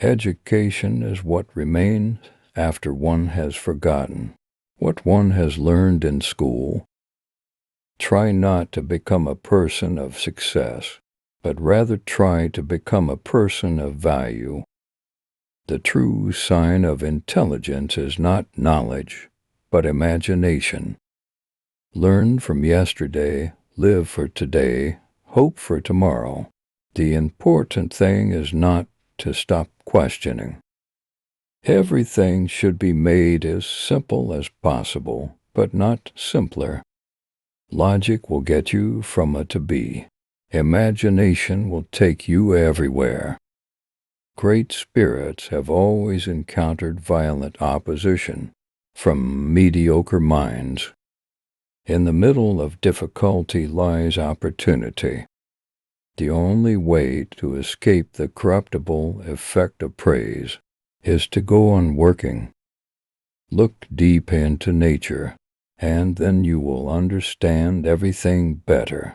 Education is what remains after one has forgotten what one has learned in school. Try not to become a person of success, but rather try to become a person of value. The true sign of intelligence is not knowledge, but imagination. Learn from yesterday, live for today, hope for tomorrow. The important thing is not to stop questioning. Everything should be made as simple as possible, but not simpler. Logic will get you from A to B. Imagination will take you everywhere. Great spirits have always encountered violent opposition from mediocre minds. In the middle of difficulty lies opportunity. The only way to escape the corruptible effect of praise is to go on working. Look deep into nature, and then you will understand everything better.